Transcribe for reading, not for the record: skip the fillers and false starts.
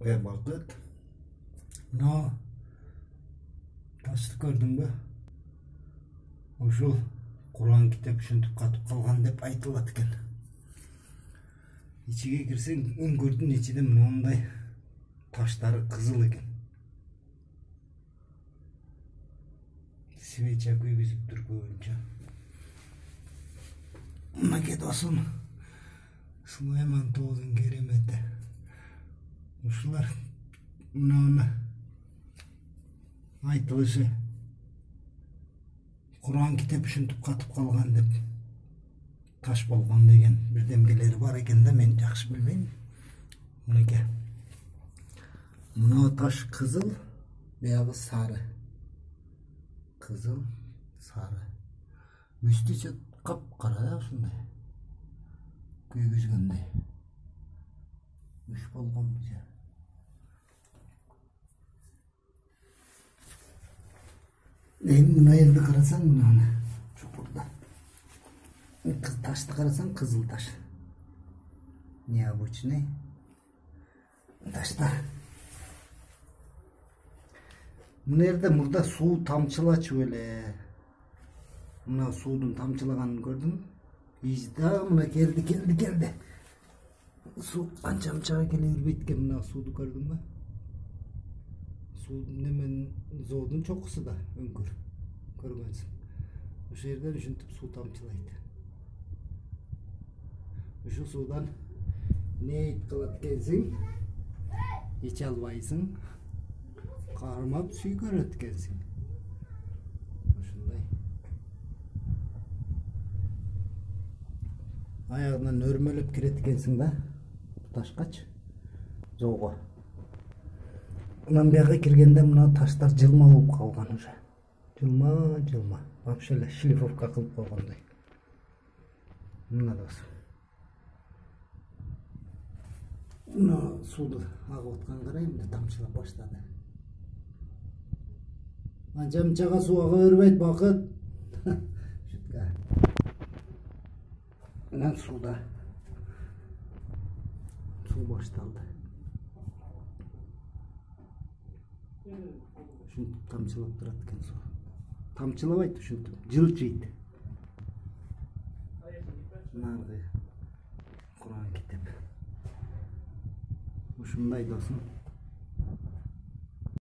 Bakıt. No. Ташты көрдің бе? Ошол Куран китеп ушинтип катып калган деп айтылат экен. Ичиге кирсең, үңгүрдүн ичинде мындай таштары кызыл экен. Свеча күйгүзүп тур көбүнчө. Мына досум Сулайман тоодун керемети. Ушулар мына айтылышы Куран китеп ушинтип катып калган деп таш болгон деген бирдемелери бар экен да, мен жакшы билбейм. Мынакей. Мына таш кызыл, буягы сары. Кызыл, сары. Үстү капкара ушундай. Күйгүзгөндөй. Үш болгон бизде. Мына жерде карасаң, мына чукурда. Ташты карасаң, кызыл таш. Необычный таштар. Мына жерде мурда суу тамчылачу эле. Мына суудун тамчылаганын көрдүм. Изда мына келди. Суу канча-канчага келе бербейт экен, мына сууду көрдүң ба? Суудун немен зоодун чокусу да өңкүр. Көргөнсүң. Ошол жерден ушинтип суу тамчылайт. Ушул суудан не кылат экенсиң? Иче албайсың. Кармап сүйгөрөт экенсиң. Ушундай. Аягынан өрмөлөп кирет экенсиң да, ташкачы, жоого. Мындан бияга киргенде мына таштар жылма болуп калган уже. Жылма. Вообще эле шлифовка кылып койгондой. Мына досум. Мына сууду агып аткан карайм да, тамчылап баштады. Анча-мынчага суу ага бербейт, Бакыт. Шутка. Мына сууда суу башталды. Ушинтип тамчылап турат экен суу. Тамчылабайт, ушинтип жылчыйт. Наргы Куран китеп. Ушундай досум.